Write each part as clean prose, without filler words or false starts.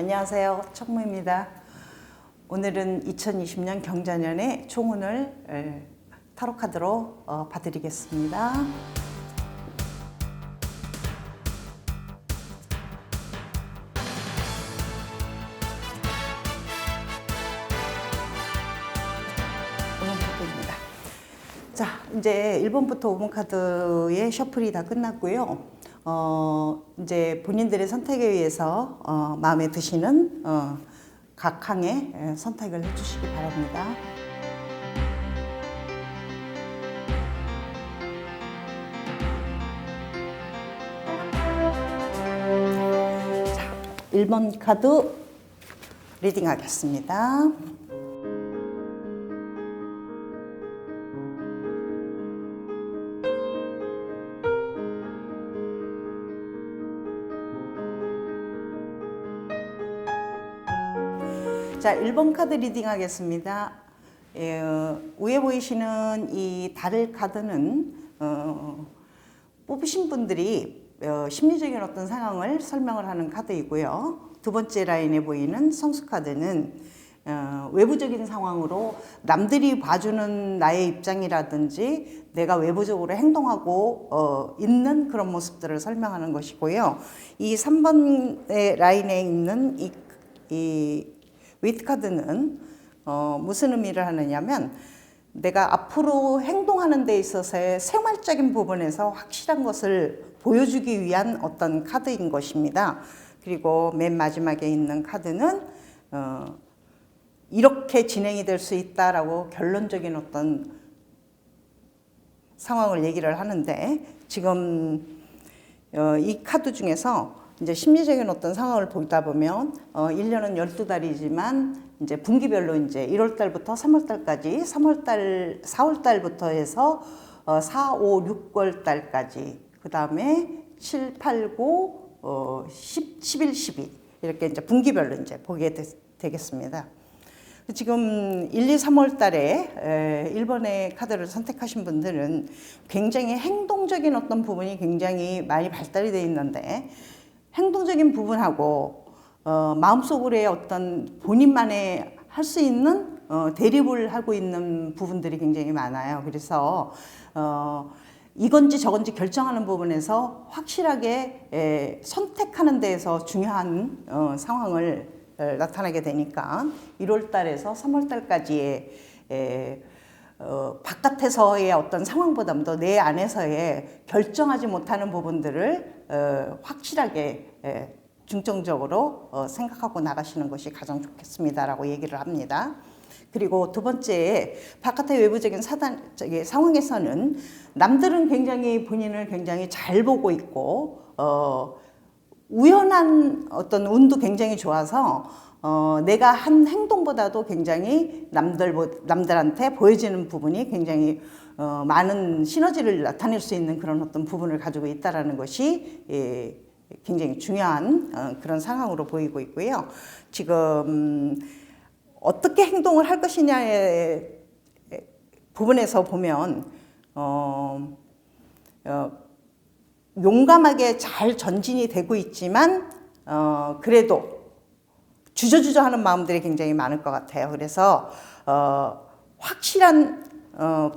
안녕하세요. 청무입니다. 오늘은 2020년 경자년의 총운을 타로 카드로 봐드리겠습니다. 자, 이제 1번부터 5번 카드의 셔플이 다 끝났고요. 이제 본인들의 선택에 의해서 마음에 드시는 각 항에 선택을 해주시기 바랍니다. 자, 1번 카드 리딩하겠습니다. 자, 1번 카드 리딩 하겠습니다. 위에 보이시는 이 달을 카드는 뽑으신 분들이 심리적인 어떤 상황을 설명을 하는 카드이고요. 두 번째 라인에 보이는 성수 카드는 외부적인 상황으로 남들이 봐주는 나의 입장이라든지 내가 외부적으로 행동하고 있는 그런 모습들을 설명하는 것이고요. 이 3번 라인에 있는 이 윗 카드는 무슨 의미를 하느냐면 내가 앞으로 행동하는 데 있어서의 생활적인 부분에서 확실한 것을 보여주기 위한 어떤 카드인 것입니다. 그리고 맨 마지막에 있는 카드는 이렇게 진행이 될 수 있다라고 결론적인 어떤 상황을 얘기를 하는데, 지금 이 카드 중에서 이제 심리적인 어떤 상황을 보다 보면 1년은 12달이지만 이제 분기별로 이제 1월 달부터 3월 달까지, 4월 달부터 해서 4, 5, 6월 달까지, 그다음에 7, 8, 9, 10, 11, 12 이렇게 이제 분기별로 이제 보게 되겠습니다. 지금 1, 2, 3월 달에 1번의 카드를 선택하신 분들은 굉장히 행동적인 어떤 부분이 굉장히 많이 발달이 되어 있는데, 행동적인 부분하고 마음속으로의 어떤 본인만의 할 수 있는 대립을 하고 있는 부분들이 굉장히 많아요. 그래서 이건지 저건지 결정하는 부분에서 확실하게 선택하는 데에서 중요한 상황을 나타나게 되니까 1월 달에서 3월 달까지의 바깥에서의 어떤 상황보다도 내 안에서의 결정하지 못하는 부분들을 확실하게 중점적으로 생각하고 나가시는 것이 가장 좋겠습니다라고 얘기를 합니다. 그리고 두 번째, 바깥의 외부적인 상황에서는 남들은 굉장히 본인을 굉장히 잘 보고 있고 우연한 어떤 운도 굉장히 좋아서 내가 한 행동보다도 굉장히 남들한테 보여지는 부분이 굉장히 많은 시너지를 나타낼 수 있는 그런 어떤 부분을 가지고 있다는 것이 굉장히 중요한 그런 상황으로 보이고 있고요. 지금 어떻게 행동을 할 것이냐의 부분에서 보면 용감하게 잘 전진이 되고 있지만 그래도 주저주저 하는 마음들이 굉장히 많을 것 같아요. 그래서 확실한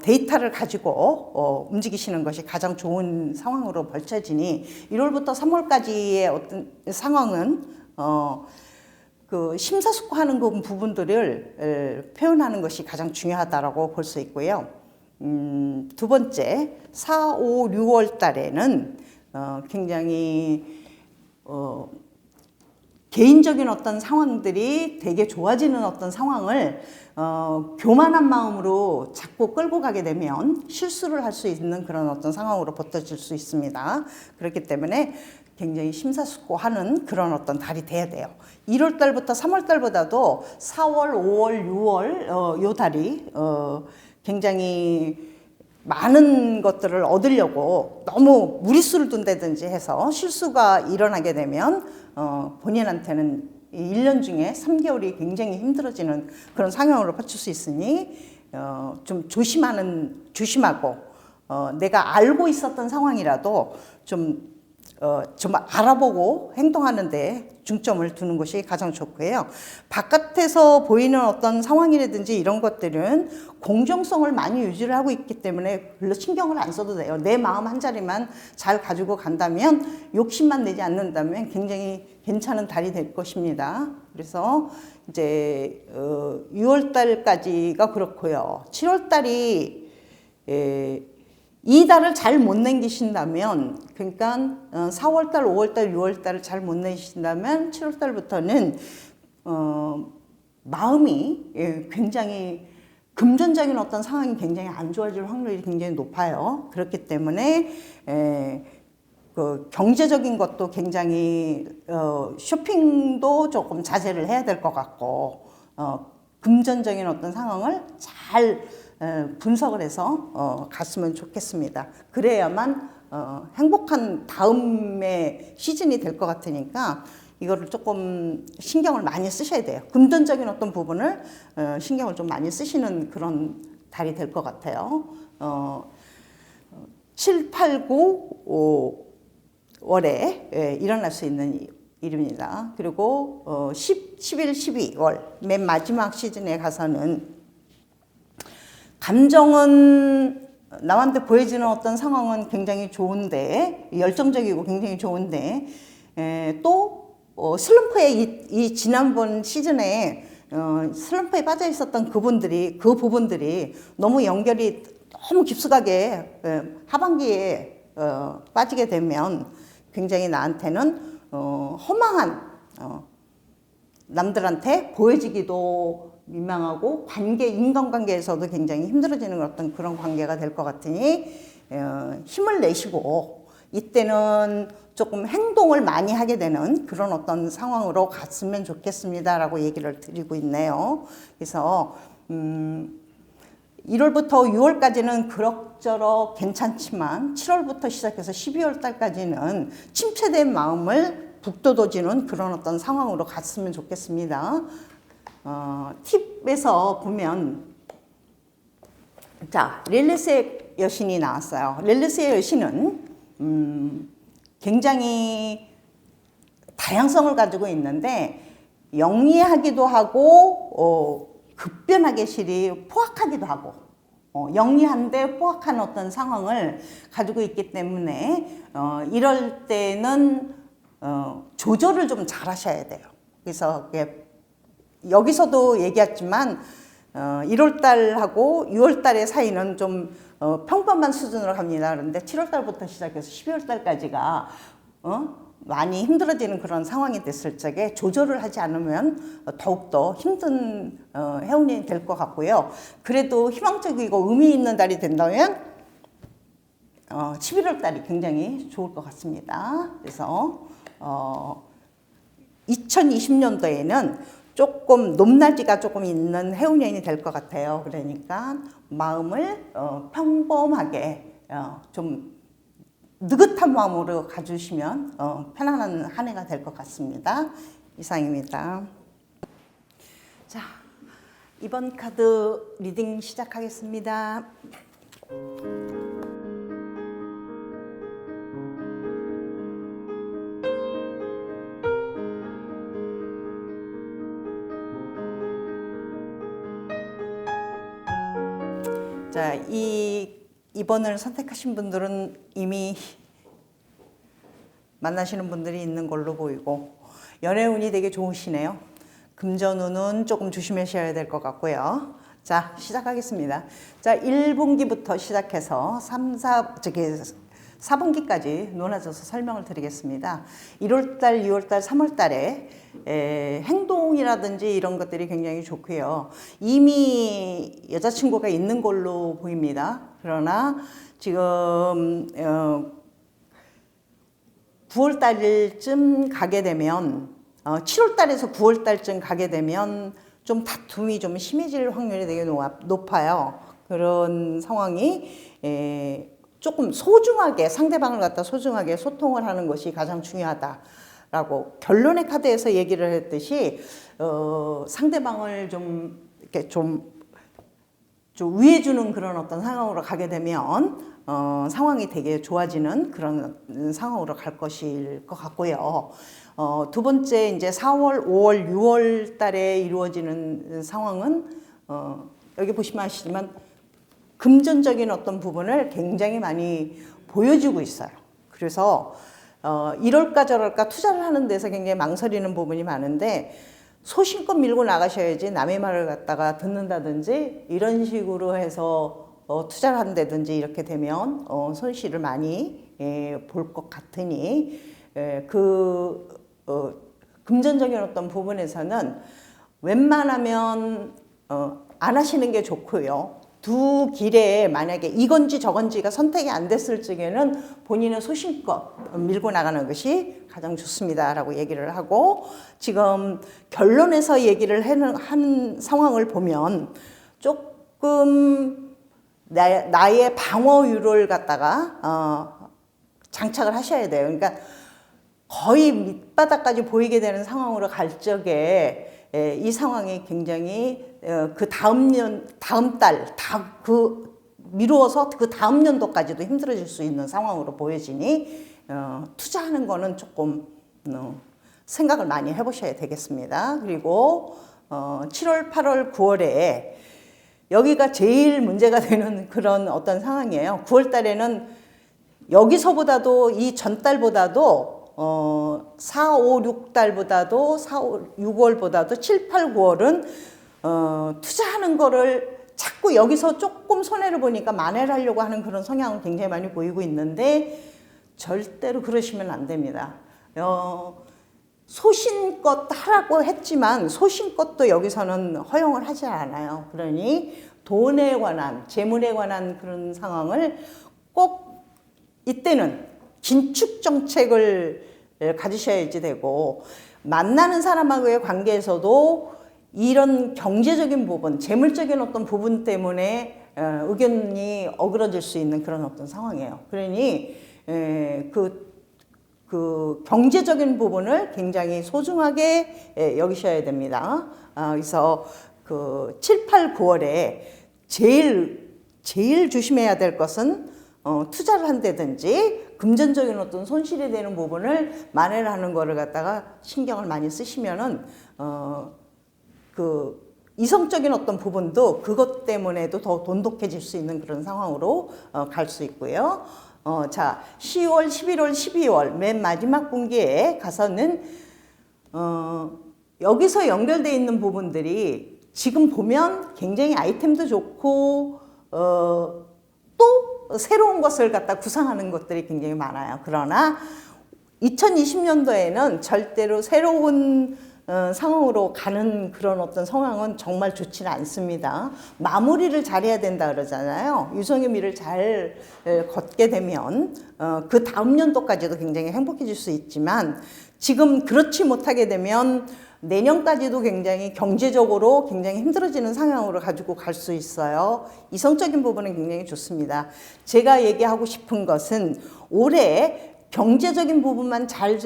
데이터를 가지고 움직이시는 것이 가장 좋은 상황으로 벌쳐지니 1월부터 3월까지의 어떤 상황은 그 심사숙고하는 부분들을 표현하는 것이 가장 중요하다고 볼 수 있고요. 두 번째, 4, 5, 6월 달에는 굉장히 개인적인 어떤 상황들이 되게 좋아지는 어떤 상황을 교만한 마음으로 자꾸 끌고 가게 되면 실수를 할 수 있는 그런 어떤 상황으로 버텨질 수 있습니다. 그렇기 때문에 굉장히 심사숙고하는 그런 어떤 달이 돼야 돼요. 1월 달부터 3월 달보다도 4월, 5월, 6월 요 달이 굉장히 많은 것들을 얻으려고 너무 무리수를 둔다든지 해서 실수가 일어나게 되면 본인한테는 1년 중에 3개월이 굉장히 힘들어지는 그런 상황으로 펼칠 수 있으니 좀 조심하고 내가 알고 있었던 상황이라도 좀 좀 알아보고 행동하는데 중점을 두는 것이 가장 좋고요. 바깥에서 보이는 어떤 상황이라든지 이런 것들은 공정성을 많이 유지를 하고 있기 때문에 별로 신경을 안 써도 돼요. 내 마음 한 자리만 잘 가지고 간다면, 욕심만 내지 않는다면 굉장히 괜찮은 달이 될 것입니다. 그래서 이제 6월 달까지가 그렇고요. 7월 달이 이 달을 잘 못 남기신다면, 그러니까 4월 달, 5월 달, 6월 달을 잘 못 내신다면 7월 달부터는 마음이 굉장히 금전적인 어떤 상황이 굉장히 안 좋아질 확률이 굉장히 높아요. 그렇기 때문에 그 경제적인 것도 굉장히 쇼핑도 조금 자제를 해야 될 것 같고, 금전적인 어떤 상황을 잘 분석을 해서 갔으면 좋겠습니다. 그래야만 행복한 다음의 시즌이 될 것 같으니까 이거를 조금 신경을 많이 쓰셔야 돼요. 금전적인 어떤 부분을 신경을 좀 많이 쓰시는 그런 달이 될 것 같아요. 7, 8, 9 월에 일어날 수 있는 일입니다. 그리고 10, 11, 12월 맨 마지막 시즌에 가서는 감정은 남한테 보여지는 어떤 상황은 굉장히 좋은데, 열정적이고 굉장히 좋은데, 또 슬럼프에 이 지난번 시즌에 슬럼프에 빠져 있었던 그 부분들이 너무 연결이 너무 깊숙하게 하반기에 빠지게 되면 굉장히 나한테는 허망한, 남들한테 보여지기도 민망하고 인간관계에서도 굉장히 힘들어지는 어떤 그런 관계가 될 것 같으니 힘을 내시고 이때는 조금 행동을 많이 하게 되는 그런 어떤 상황으로 갔으면 좋겠습니다라고 얘기를 드리고 있네요. 그래서 1월부터 6월까지는 그럭저럭 괜찮지만 7월부터 시작해서 12월 달까지는 침체된 마음을 북돋워주는 그런 어떤 상황으로 갔으면 좋겠습니다. 팁에서 보면, 자, 릴리스의 여신이 나왔어요. 릴리스의 여신은 굉장히 다양성을 가지고 있는데, 영리하기도 하고 급변하게 실이 포악하기도 하고, 영리한데 포악한 어떤 상황을 가지고 있기 때문에 이럴 때는 조절을 좀 잘 하셔야 돼요. 그래서 여기서도 얘기했지만 1월 달하고 6월 달의 사이는 좀 평범한 수준으로 갑니다. 그런데 7월 달부터 시작해서 12월 달까지가 많이 힘들어지는 그런 상황이 됐을 적에 조절을 하지 않으면 더욱더 힘든 해운이 될 것 같고요. 그래도 희망적이고 의미 있는 달이 된다면 11월 달이 굉장히 좋을 것 같습니다. 그래서 2020년도에는 조금 높낮이가 조금 있는 해운년이 될 것 같아요. 그러니까 마음을 평범하게 좀 느긋한 마음으로 가주시면 편안한 한 해가 될 것 같습니다. 이상입니다. 자, 이번 카드 리딩 시작하겠습니다. 자, 이번을 선택하신 분들은 이미 만나시는 분들이 있는 걸로 보이고, 연애운이 되게 좋으시네요. 금전운은 조금 조심하셔야 될 것 같고요. 자, 시작하겠습니다. 자, 1분기부터 시작해서 4분기까지 논하셔서 설명을 드리겠습니다. 1월달, 6월달, 3월달에 행동이라든지 이런 것들이 굉장히 좋고요. 이미 여자친구가 있는 걸로 보입니다. 그러나 지금 9월달쯤 가게 되면 7월달에서 9월달쯤 가게 되면 좀 다툼이 좀 심해질 확률이 되게 높아요. 그런 상황이 조금 소중하게, 상대방을 갖다 소중하게 소통을 하는 것이 가장 중요하다라고 결론의 카드에서 얘기를 했듯이 상대방을 좀 이렇게 좀 좀 위해 주는 그런 어떤 상황으로 가게 되면 상황이 되게 좋아지는 그런 상황으로 갈 것일 것 같고요. 두 번째 이제 4월, 5월, 6월 달에 이루어지는 상황은 여기 보시면 아시지만 금전적인 어떤 부분을 굉장히 많이 보여주고 있어요. 그래서 이럴까 저럴까 투자를 하는 데서 굉장히 망설이는 부분이 많은데 소신껏 밀고 나가셔야지 남의 말을 갖다가 듣는다든지 이런 식으로 해서 투자를 한다든지 이렇게 되면 손실을 많이 볼 것 같으니 금전적인 어떤 부분에서는 웬만하면 안 하시는 게 좋고요. 두 길에 만약에 이건지 저건지가 선택이 안 됐을 적에는 본인은 소신껏 밀고 나가는 것이 가장 좋습니다라고 얘기를 하고, 지금 결론에서 얘기를 하는 상황을 보면 조금 나의 방어유를 갖다가 장착을 하셔야 돼요. 그러니까 거의 밑바닥까지 보이게 되는 상황으로 갈 적에 이 상황이 굉장히 그 다음 달, 미루어서 그 다음 연도까지도 힘들어질 수 있는 상황으로 보여지니 투자하는 거는 조금 생각을 많이 해보셔야 되겠습니다. 그리고 7월, 8월, 9월에 여기가 제일 문제가 되는 그런 어떤 상황이에요. 9월 달에는 여기서보다도 이 전달보다도 4, 5, 6달보다도 4, 5, 6월보다도 7, 8, 9월은 투자하는 거를 자꾸 여기서 조금 손해를 보니까 만회를 하려고 하는 그런 성향을 굉장히 많이 보이고 있는데 절대로 그러시면 안 됩니다. 소신껏 하라고 했지만 소신껏도 여기서는 허용을 하지 않아요. 그러니 돈에 관한, 재물에 관한 그런 상황을 꼭 이때는 긴축 정책을 가지셔야지 되고, 만나는 사람하고의 관계에서도 이런 경제적인 부분, 재물적인 어떤 부분 때문에 의견이 어그러질 수 있는 그런 어떤 상황이에요. 그러니 그 경제적인 부분을 굉장히 소중하게 여기셔야 됩니다. 그래서 그 7, 8, 9월에 제일 조심해야 될 것은 투자를 한다든지 금전적인 어떤 손실이 되는 부분을 만회를 하는 거를 갖다가 신경을 많이 쓰시면은 그 이성적인 어떤 부분도 그것 때문에도 더 돈독해질 수 있는 그런 상황으로 갈 수 있고요. 자, 10월, 11월, 12월 맨 마지막 분기에 가서는 여기서 연결되어 있는 부분들이 지금 보면 굉장히 아이템도 좋고 또 새로운 것을 갖다 구상하는 것들이 굉장히 많아요. 그러나 2020년도에는 절대로 새로운 상황으로 가는 그런 어떤 상황은 정말 좋지는 않습니다. 마무리를 잘해야 된다 그러잖아요. 유성의 미를 잘 걷게 되면 그 다음 연도까지도 굉장히 행복해질 수 있지만 지금 그렇지 못하게 되면 내년까지도 굉장히 경제적으로 굉장히 힘들어지는 상황으로 가지고 갈 수 있어요. 이성적인 부분은 굉장히 좋습니다. 제가 얘기하고 싶은 것은 올해 경제적인 부분만 잘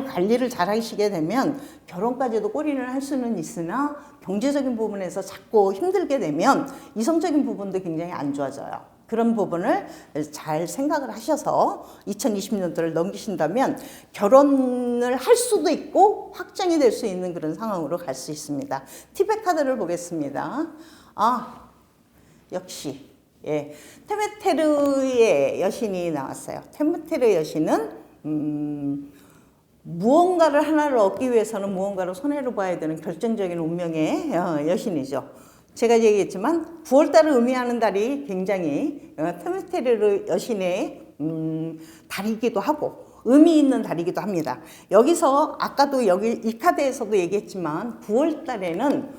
관리를 잘 하시게 되면 결혼까지도 골인을 할 수는 있으나 경제적인 부분에서 자꾸 힘들게 되면 이성적인 부분도 굉장히 안 좋아져요. 그런 부분을 잘 생각을 하셔서 2020년도를 넘기신다면 결혼을 할 수도 있고 확정이 될 수 있는 그런 상황으로 갈 수 있습니다. 티벳 카드를 보겠습니다. 역시 테메테르의 여신이 나왔어요. 테메테르 여신은 무언가를 하나를 얻기 위해서는 무언가를 손해를 봐야 되는 결정적인 운명의 여신이죠. 제가 얘기했지만 9월달을 의미하는 달이 굉장히 테메테르 여신의 달이기도 하고 의미 있는 달이기도 합니다. 여기서 아까도 여기 이 카드에서도 얘기했지만 9월달에는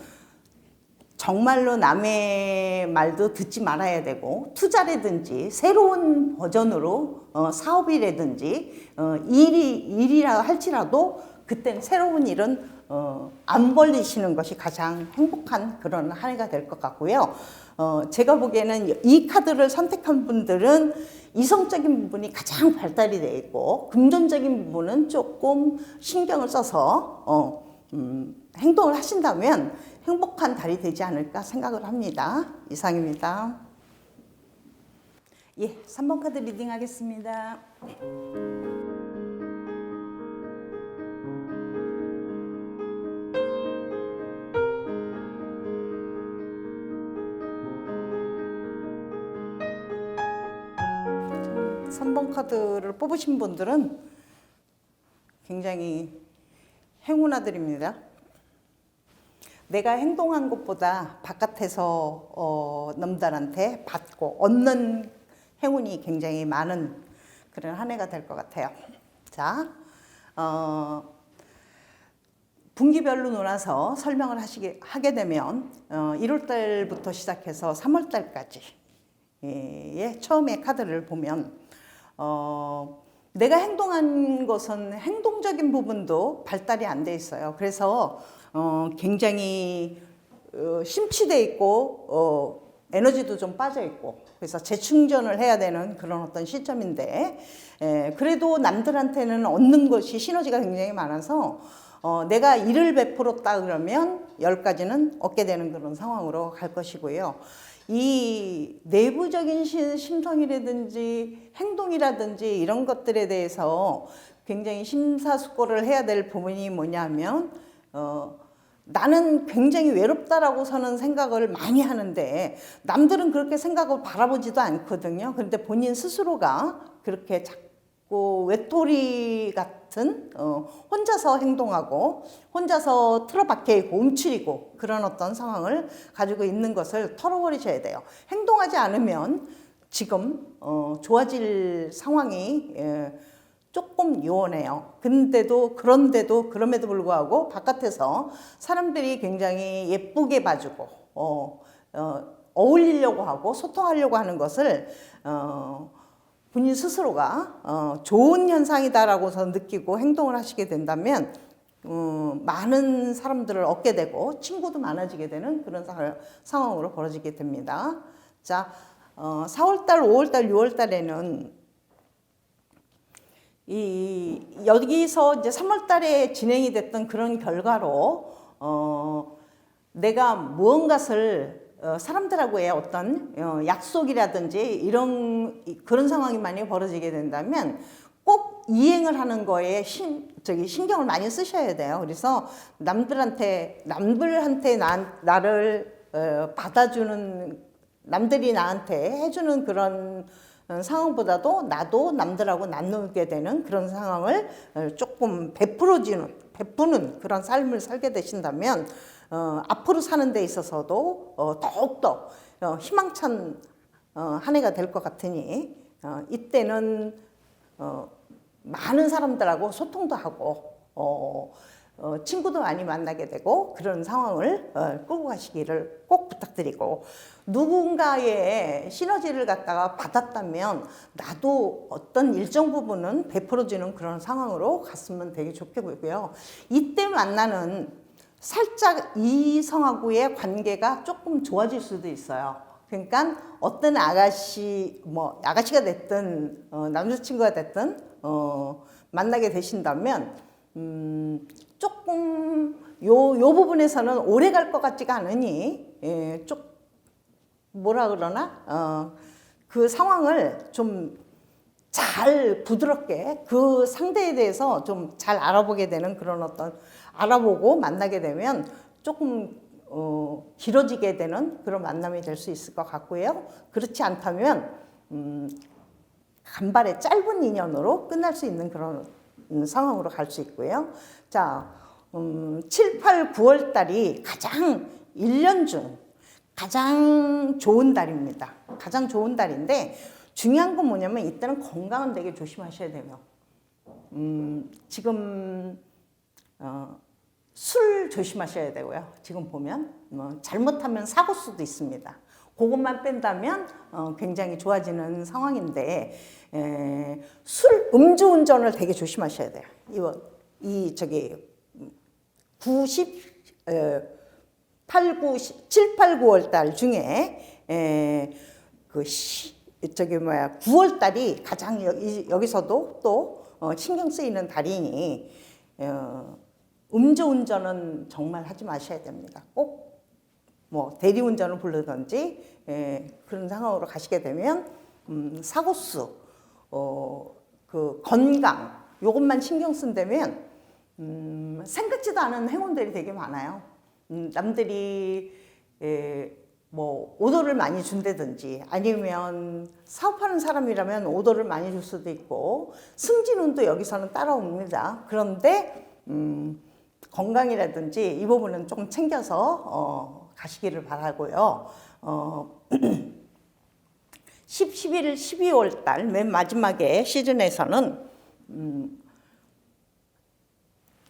정말로 남의 말도 듣지 말아야 되고 투자라든지 새로운 버전으로 사업이라든지 일이라 할지라도 그때는 새로운 일은 안 벌리시는 것이 가장 행복한 그런 한 해가 될 것 같고요. 제가 보기에는 이 카드를 선택한 분들은 이성적인 부분이 가장 발달이 되어 있고 금전적인 부분은 조금 신경을 써서 행동을 하신다면 행복한 달이 되지 않을까 생각을 합니다. 이상입니다. 예, 3번 카드 리딩 하겠습니다. 삼 번 카드를 뽑으신 분들은 굉장히 행운아들입니다. 내가 행동한 것보다 바깥에서 남들한테 받고 얻는 행운이 굉장히 많은 그런 한 해가 될 것 같아요. 자, 분기별로 놀아서 설명을 하게 되면 1월 달부터 시작해서 3월 달까지 처음에 카드를 보면 내가 행동한 것은 행동적인 부분도 발달이 안 돼 있어요. 그래서 굉장히 심취돼 있고 에너지도 좀 빠져 있고 그래서 재충전을 해야 되는 그런 어떤 시점인데 그래도 남들한테는 얻는 것이 시너지가 굉장히 많아서 내가 1을 베풀었다 그러면 10가지는 얻게 되는 그런 상황으로 갈 것이고요. 이 내부적인 심성이라든지 행동이라든지 이런 것들에 대해서 굉장히 심사숙고를 해야 될 부분이 뭐냐면 나는 굉장히 외롭다라고서는 생각을 많이 하는데 남들은 그렇게 생각을 바라보지도 않거든요. 그런데 본인 스스로가 그렇게 자꾸 외톨이 같은 혼자서 행동하고 혼자서 틀어박혀 있고 움츠리고 그런 어떤 상황을 가지고 있는 것을 털어버리셔야 돼요. 행동하지 않으면 지금 좋아질 상황이 조금 요원해요. 그런데도 그럼에도 불구하고 바깥에서 사람들이 굉장히 예쁘게 봐주고 어울리려고 하고 소통하려고 하는 것을 본인 스스로가 좋은 현상이다라고서 느끼고 행동을 하시게 된다면 많은 사람들을 얻게 되고 친구도 많아지게 되는 그런 상황으로 벌어지게 됩니다. 자, 4월달, 5월달, 6월달에는 여기서 이제 3월달에 진행이 됐던 그런 결과로 내가 무언가를 사람들하고의 어떤 약속이라든지 이런 그런 상황이 많이 벌어지게 된다면 꼭 이행을 하는 거에 신경을 많이 쓰셔야 돼요. 그래서 남들한테 나를 받아주는 남들이 나한테 해주는 그런 상황보다도 나도 남들하고 나누게 되는 그런 상황을 조금 베푸는 그런 삶을 살게 되신다면 앞으로 사는 데 있어서도 더욱더 희망찬 한 해가 될 것 같으니 이때는 많은 사람들하고 소통도 하고 친구도 많이 만나게 되고 그런 상황을 끌고 가시기를 꼭 부탁드리고 누군가의 시너지를 갖다가 받았다면 나도 어떤 일정 부분은 베풀어주는 그런 상황으로 갔으면 되게 좋겠고요. 이때 만나는 살짝 이성하고의 관계가 조금 좋아질 수도 있어요. 그러니까 어떤 아가씨가 됐든 남자친구가 됐든 만나게 되신다면 조금 요 부분에서는 오래 갈 것 같지가 않으니 뭐라 그러나 그 상황을 좀 잘 부드럽게 그 상대에 대해서 좀 잘 알아보게 되는 그런 어떤 알아보고 만나게 되면 조금 길어지게 되는 그런 만남이 될 수 있을 것 같고요. 그렇지 않다면 간발의 짧은 인연으로 끝날 수 있는 그런 상황으로 갈 수 있고요. 자, 7, 8, 9월 달이 가장 1년 중 가장 좋은 달입니다. 가장 좋은 달인데 중요한 건 뭐냐면 이때는 건강은 되게 조심하셔야 돼요. 지금 술 조심하셔야 되고요. 지금 보면 잘못하면 사고 수도 있습니다. 그것만 뺀다면 굉장히 좋아지는 상황인데 음주운전을 되게 조심하셔야 돼요. 이 7, 8, 9월 달 중에 9월 달이 가장 여기서도 또 신경 쓰이는 달이니 음주운전은 정말 하지 마셔야 됩니다. 꼭 뭐 대리운전을 부르든지 그런 상황으로 가시게 되면 사고수, 그 건강 요것만 신경 쓴다면 생각지도 않은 행운들이 되게 많아요. 남들이 뭐 오더를 많이 준다든지 아니면 사업하는 사람이라면 오더를 많이 줄 수도 있고 승진운도 여기서는 따라옵니다. 그런데 건강이라든지 이 부분은 조금 챙겨서 가시기를 바라고요. 11, 12월 달 맨 마지막에 시즌에서는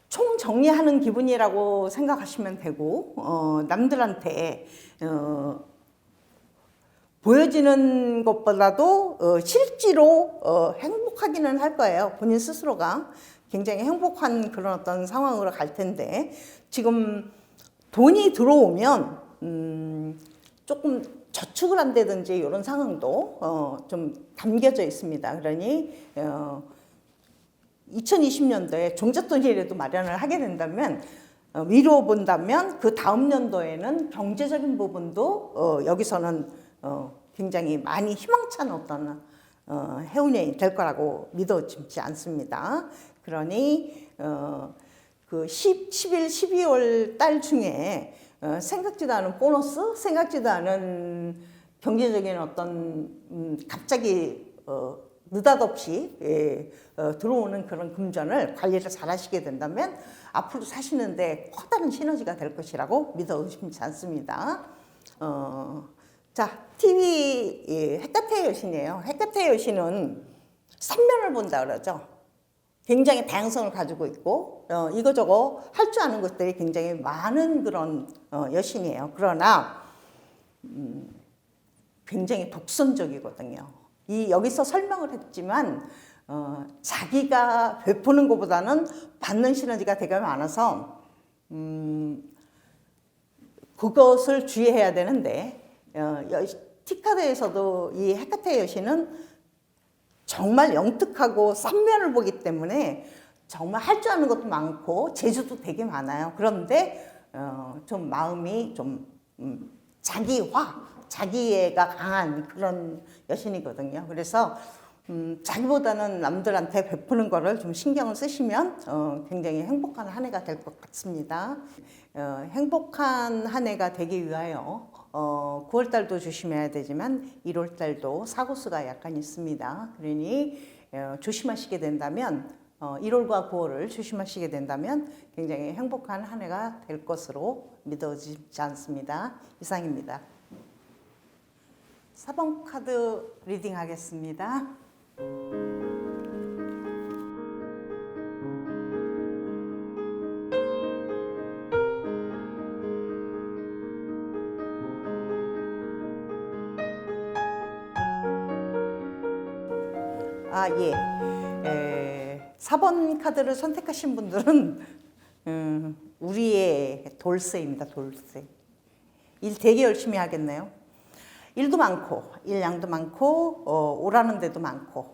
총 정리하는 기분이라고 생각하시면 되고 남들한테 보여지는 것보다도 실제로 행복하기는 할 거예요. 본인 스스로가 굉장히 행복한 그런 어떤 상황으로 갈 텐데 지금 돈이 들어오면 조금 저축을 한다든지 이런 상황도 좀 담겨져 있습니다. 그러니 2020년도에 종잣돈이라도 마련을 하게 된다면 미루어 본다면 그 다음 연도에는 경제적인 부분도 여기서는 굉장히 많이 희망찬 어떤 해운년이 될 거라고 믿어지지 않습니다. 그러니 그 11, 12월 달 중에 생각지도 않은 보너스, 생각지도 않은 경제적인 어떤 갑자기 느닷없이 들어오는 그런 금전을 관리를 잘 하시게 된다면 앞으로 사시는데 커다란 시너지가 될 것이라고 믿어 의심치 않습니다. 자, TV 핵가태의 여신이에요. 핵가태의 여신은 3면을 본다 그러죠. 굉장히 다양성을 가지고 있고 이거저거 할 줄 아는 것들이 굉장히 많은 그런 여신이에요. 그러나 굉장히 독선적이거든요. 여기서 설명을 했지만 자기가 베푸는 것보다는 받는 시너지가 되게 많아서 그것을 주의해야 되는데 티카드에서도 이 헤카테의 여신은 정말 영특하고 쌍면을 보기 때문에 정말 할 줄 아는 것도 많고 재주도 되게 많아요. 그런데 좀 마음이 좀 자기애가 강한 그런 여신이거든요. 그래서 자기보다는 남들한테 베푸는 거를 좀 신경을 쓰시면 굉장히 행복한 한 해가 될 것 같습니다. 행복한 한 해가 되기 위하여 9월 달도 조심해야 되지만 1월 달도 사고수가 약간 있습니다. 그러니 조심하시게 된다면 1월과 9월을 조심하시게 된다면 굉장히 행복한 한 해가 될 것으로 믿어지지 않습니다. 이상입니다. 4번 카드 리딩 하겠습니다. 예. 4번 카드를 선택하신 분들은 우리의 돌쇠입니다. 돌쇠. 일 되게 열심히 하겠네요. 일도 많고 일량도 많고 오라는 데도 많고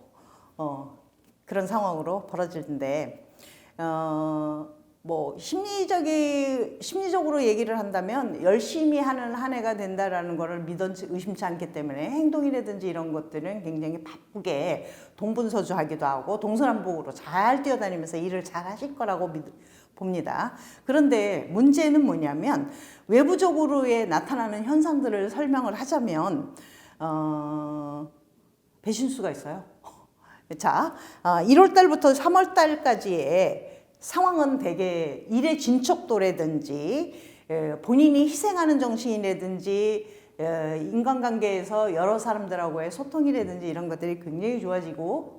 그런 상황으로 벌어지는데 뭐 심리적으로 얘기를 한다면 열심히 하는 한 해가 된다라는 거를 의심치 않기 때문에 행동이라든지 이런 것들은 굉장히 바쁘게 동분서주하기도 하고 동서남북으로 잘 뛰어다니면서 일을 잘 하실 거라고 봅니다. 그런데 문제는 뭐냐면 외부적으로의 나타나는 현상들을 설명을 하자면 배신수가 있어요. 자, 1월 달부터 3월 달까지의 상황은 되게 일의 진척도라든지 본인이 희생하는 정신이라든지 인간관계에서 여러 사람들하고의 소통이라든지 이런 것들이 굉장히 좋아지고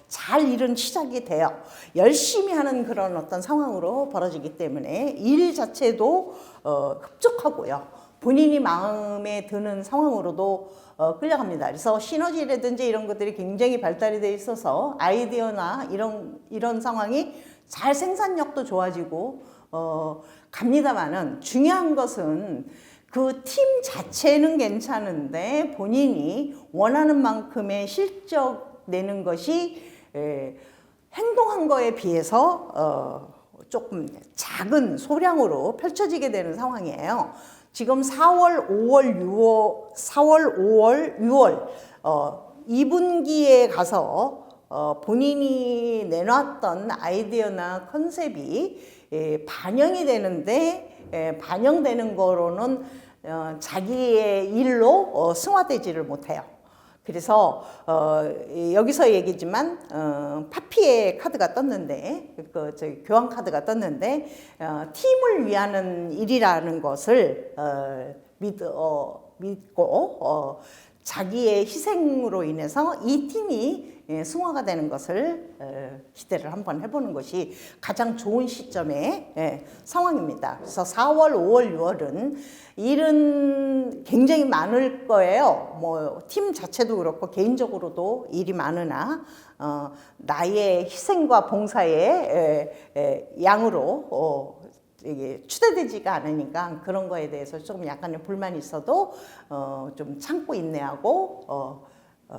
잘 일은 시작이 돼요. 열심히 하는 그런 어떤 상황으로 벌어지기 때문에 일 자체도 흡족하고요. 본인이 마음에 드는 상황으로도 끌려갑니다. 그래서 시너지라든지 이런 것들이 굉장히 발달이 돼 있어서 아이디어나 이런 상황이 잘 생산력도 좋아지고 갑니다만은 중요한 것은 그 팀 자체는 괜찮은데 본인이 원하는 만큼의 실적 내는 것이 행동한 거에 비해서 조금 작은 소량으로 펼쳐지게 되는 상황이에요. 지금 4월, 5월, 6월, 4월, 5월, 6월 2분기에 가서 본인이 내놨던 아이디어나 컨셉이 반영이 되는데 반영되는 거로는 자기의 일로 승화되지를 못해요. 그래서 여기서 얘기지만 파피의 카드가 떴는데 교환 카드가 떴는데 팀을 위하는 일이라는 것을 믿고 자기의 희생으로 인해서 이 팀이 승화가 되는 것을 기대를 한번 해보는 것이 가장 좋은 시점의 상황입니다. 그래서 4월, 5월, 6월은 일은 굉장히 많을 거예요. 뭐 팀 자체도 그렇고 개인적으로도 일이 많으나 나의 희생과 봉사의 양으로 이게 추대되지가 않으니까 그런 거에 대해서 조금 약간의 불만이 있어도 좀 참고 인내하고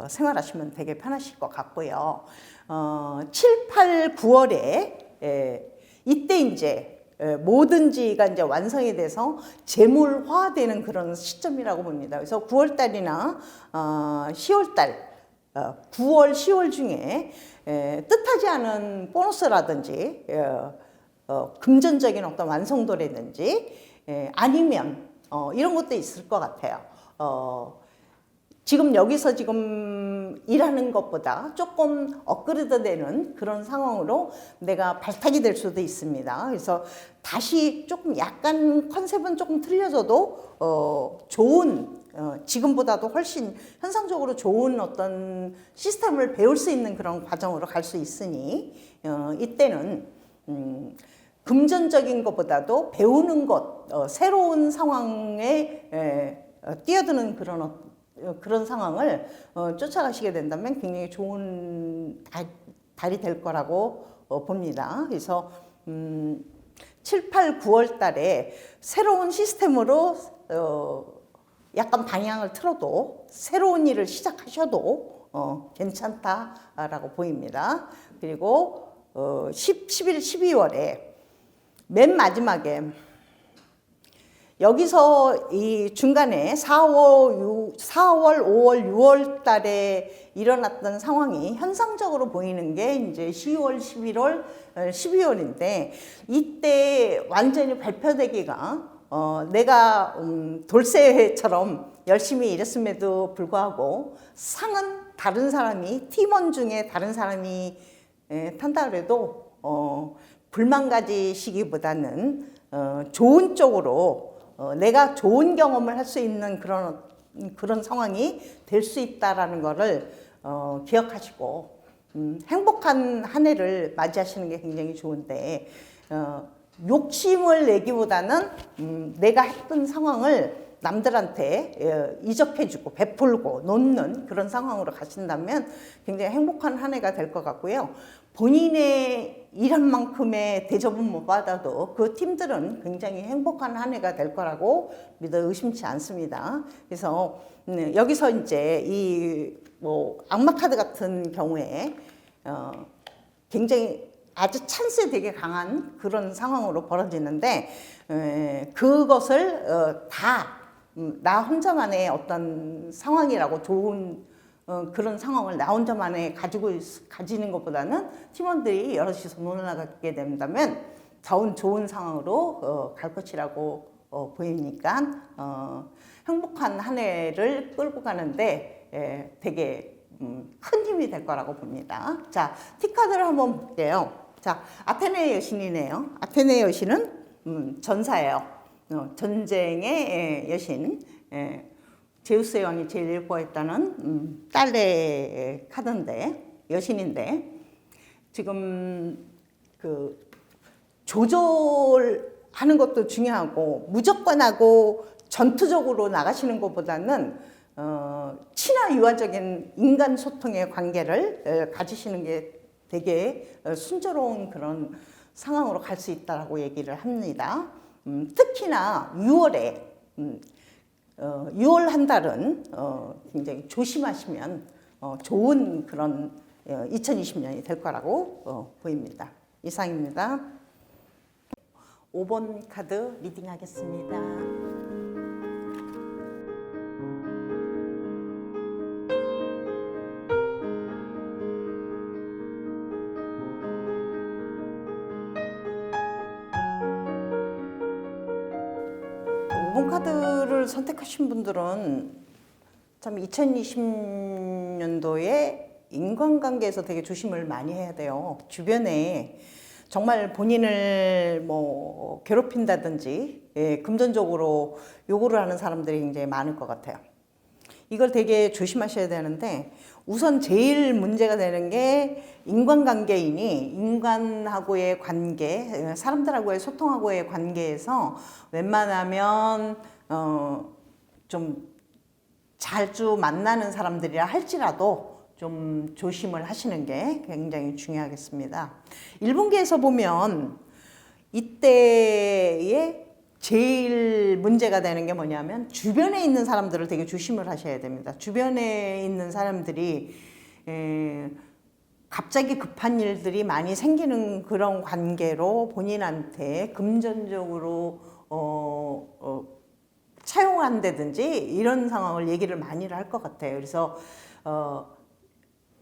생활하시면 되게 편하실 것 같고요. 7, 8, 9월에 이때 이제 뭐든지가 이제 완성이 돼서 재물화되는 그런 시점이라고 봅니다. 그래서 9월 달이나 10월 달, 9월, 10월 중에 뜻하지 않은 보너스라든지 금전적인 어떤 완성도라든지 아니면 이런 것도 있을 것 같아요. 지금 여기서 지금 일하는 것보다 조금 업그레이드 되는 그런 상황으로 내가 발탁이 될 수도 있습니다. 그래서 다시 조금 약간 컨셉은 조금 틀려져도 좋은 지금보다도 훨씬 현상적으로 좋은 어떤 시스템을 배울 수 있는 그런 과정으로 갈 수 있으니 이때는 금전적인 것보다도 배우는 것, 새로운 상황에 뛰어드는 그런 상황을 쫓아가시게 된다면 굉장히 좋은 달이 될 거라고 봅니다. 그래서 7, 8, 9월 달에 새로운 시스템으로 약간 방향을 틀어도 새로운 일을 시작하셔도 괜찮다라고 보입니다. 그리고 11, 12월에 맨 마지막에 여기서 이 중간에 4월, 5월, 6월 달에 일어났던 상황이 현상적으로 보이는 게 이제 10월, 11월, 12월인데 이때 완전히 발표되기가 내가 돌쇠처럼 열심히 일했음에도 불구하고 상은 다른 사람이 팀원 중에 다른 사람이 탄다 그래도 불만 가지시기보다는 좋은 쪽으로 내가 좋은 경험을 할 수 있는 그런 상황이 될 수 있다라는 거를 기억하시고 행복한 한 해를 맞이하시는 게 굉장히 좋은데 욕심을 내기보다는 내가 했던 상황을 남들한테 이적해주고 베풀고 놓는 그런 상황으로 가신다면 굉장히 행복한 한 해가 될 것 같고요. 본인의 일한 만큼의 대접은 못 받아도 그 팀들은 굉장히 행복한 한 해가 될 거라고 믿어 의심치 않습니다. 그래서 여기서 이제 이 뭐 악마 카드 같은 경우에 굉장히 아주 찬스에 되게 강한 그런 상황으로 벌어지는데 그것을 다 나 혼자만의 어떤 상황이라고 좋은 그런 상황을 나 혼자만의 가지는 것보다는 팀원들이 여럿이서 놀아나가게 된다면 더 좋은 상황으로 갈 것이라고 보이니까 행복한 한 해를 끌고 가는데 되게 큰 힘이 될 거라고 봅니다. 자, 티카드를 한번 볼게요. 자, 아테네 여신이네요. 아테네 여신은 전사예요. 전쟁의 여신, 제우스의 왕이 제일 예뻐했다는 딸의 카드인데, 여신인데, 지금 그 조절하는 것도 중요하고, 무조건 하고 전투적으로 나가시는 것보다는 친화 유화적인 인간 소통의 관계를 가지시는 게 되게 순조로운 그런 상황으로 갈 수 있다고 얘기를 합니다. 특히나 6월에 6월 한 달은 굉장히 조심하시면 좋은 그런 2020년이 될 거라고 보입니다. 이상입니다. 5번 카드 리딩 하겠습니다. 오 번 카드를 선택하신 분들은 참 2020년도에 인간관계에서 되게 조심을 많이 해야 돼요. 주변에 정말 본인을 뭐 괴롭힌다든지 금전적으로 요구를 하는 사람들이 굉장히 많을 것 같아요. 이걸 되게 조심하셔야 되는데 우선 제일 문제가 되는 게 인간관계이니 인간하고의 관계, 사람들하고의 소통하고의 관계에서 웬만하면 좀 자주 만나는 사람들이라 할지라도 좀 조심을 하시는 게 굉장히 중요하겠습니다. 1분기에서 보면 이때에 제일 문제가 되는 게 뭐냐면 주변에 있는 사람들을 되게 조심을 하셔야 됩니다. 주변에 있는 사람들이 갑자기 급한 일들이 많이 생기는 그런 관계로 본인한테 금전적으로 차용한다든지 이런 상황을 얘기를 많이 할 것 같아요. 그래서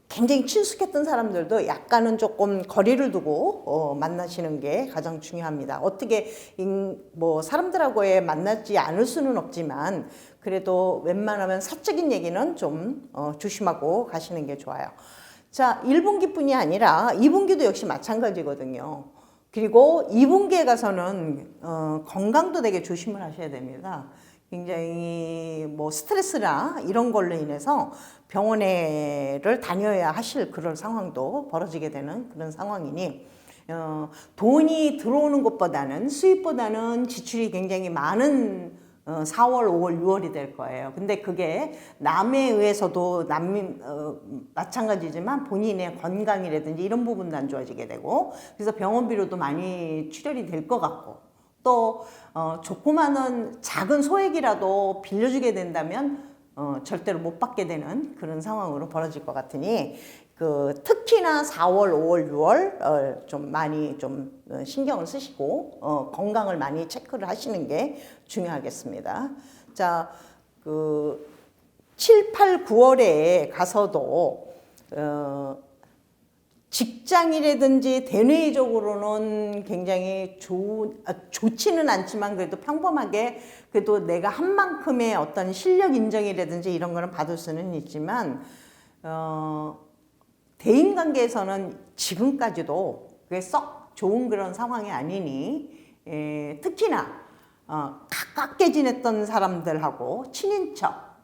굉장히 친숙했던 사람들도 약간은 조금 거리를 두고 만나시는 게 가장 중요합니다. 어떻게 뭐 사람들하고의 만나지 않을 수는 없지만 그래도 웬만하면 사적인 얘기는 좀 조심하고 가시는 게 좋아요. 자, 1분기뿐이 아니라 2분기도 역시 마찬가지거든요. 그리고 2분기에 가서는 건강도 되게 조심을 하셔야 됩니다. 굉장히 뭐 스트레스나 이런 걸로 인해서 병원에를 다녀야 하실 그런 상황도 벌어지게 되는 그런 상황이니 돈이 들어오는 것보다는 수입보다는 지출이 굉장히 많은 4월, 5월, 6월이 될 거예요. 근데 그게 남에 의해서도 마찬가지지만 본인의 건강이라든지 이런 부분도 안 좋아지게 되고 그래서 병원비로도 많이 출혈이 될 것 같고 또 조그마한 작은 소액이라도 빌려주게 된다면 절대로 못 받게 되는 그런 상황으로 벌어질 것 같으니 특히나 4월, 5월, 6월 좀 많이 좀 신경을 쓰시고 건강을 많이 체크를 하시는 게 중요하겠습니다. 자, 7, 8, 9월에 가서도 직장이라든지 대내적으로는 굉장히 좋지는 않지만 그래도 평범하게 그래도 내가 한 만큼의 어떤 실력 인정이라든지 이런 거는 받을 수는 있지만 대인관계에서는 지금까지도 그게 썩 좋은 그런 상황이 아니니 특히나 가깝게 지냈던 사람들하고 친인척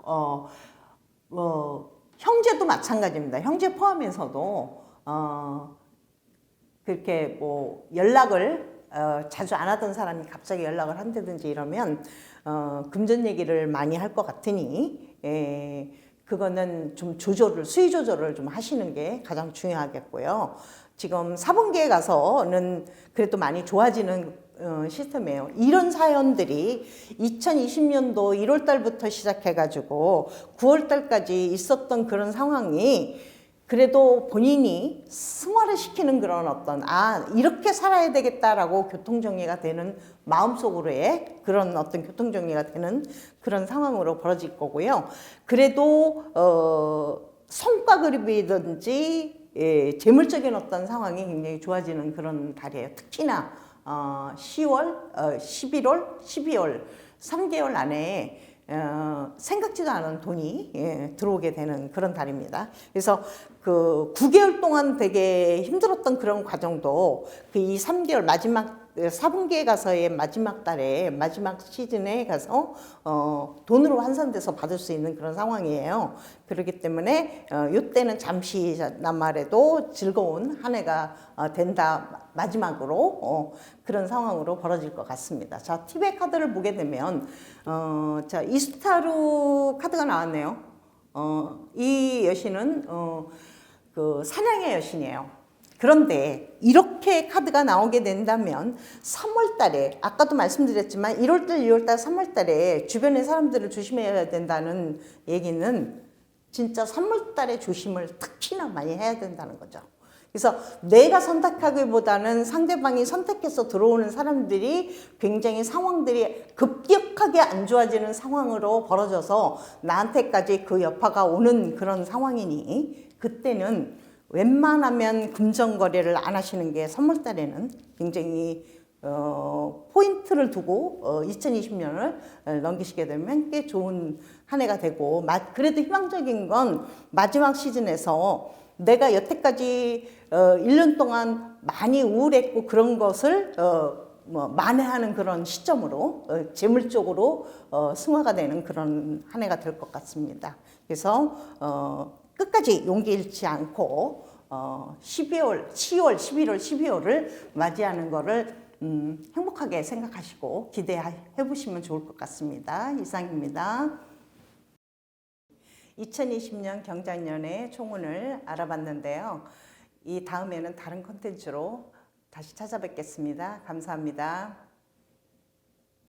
형제도 마찬가지입니다. 형제 포함해서도 그렇게 뭐 연락을 자주 안 하던 사람이 갑자기 연락을 한다든지 이러면 금전 얘기를 많이 할 것 같으니 그거는 좀 수위 조절을 좀 하시는 게 가장 중요하겠고요. 지금 4분기에 가서는 그래도 많이 좋아지는 시스템이에요. 이런 사연들이 2020년도 1월 달부터 시작해가지고 9월 달까지 있었던 그런 상황이 그래도 본인이 승화를 시키는 그런 어떤 이렇게 살아야 되겠다라고 교통정리가 되는 마음속으로의 그런 어떤 교통정리가 되는 그런 상황으로 벌어질 거고요. 그래도 성과 그립이든지 재물적인 어떤 상황이 굉장히 좋아지는 그런 달이에요. 특히나 10월, 11월, 12월 3개월 안에 생각지도 않은 돈이 들어오게 되는 그런 달입니다. 그래서 9개월 동안 되게 힘들었던 그런 과정도 이 3개월 마지막 4분기에 가서의 마지막 달에 마지막 시즌에 가서 돈으로 환산돼서 받을 수 있는 그런 상황이에요. 그렇기 때문에 이때는 잠시나마라도 즐거운 한 해가 된다 마지막으로 그런 상황으로 벌어질 것 같습니다. 자, 팁의 카드를 보게 되면 자, 이스타루 카드가 나왔네요. 이 여신은 사냥의 여신이에요. 그런데 이렇게 카드가 나오게 된다면 3월 달에 아까도 말씀드렸지만 1월 달, 2월 달, 3월 달에 주변의 사람들을 조심해야 된다는 얘기는 진짜 3월 달에 조심을 특히나 많이 해야 된다는 거죠. 그래서 내가 선택하기보다는 상대방이 선택해서 들어오는 사람들이 굉장히 상황들이 급격하게 안 좋아지는 상황으로 벌어져서 나한테까지 그 여파가 오는 그런 상황이니 그때는 웬만하면 금전거래를 안 하시는 게 선물달에는 굉장히 포인트를 두고 2020년을 넘기시게 되면 꽤 좋은 한 해가 되고 그래도 희망적인 건 마지막 시즌에서 내가 여태까지 1년 동안 많이 우울했고 그런 것을 만회하는 그런 시점으로 재물적으로 승화가 되는 그런 한 해가 될 것 같습니다. 그래서 끝까지 용기 잃지 않고 10월, 11월, 12월을 맞이하는 거를 행복하게 생각하시고 기대해 보시면 좋을 것 같습니다. 이상입니다. 2020년 경자년의 총운을 알아봤는데요. 이 다음에는 다른 콘텐츠로 다시 찾아뵙겠습니다. 감사합니다.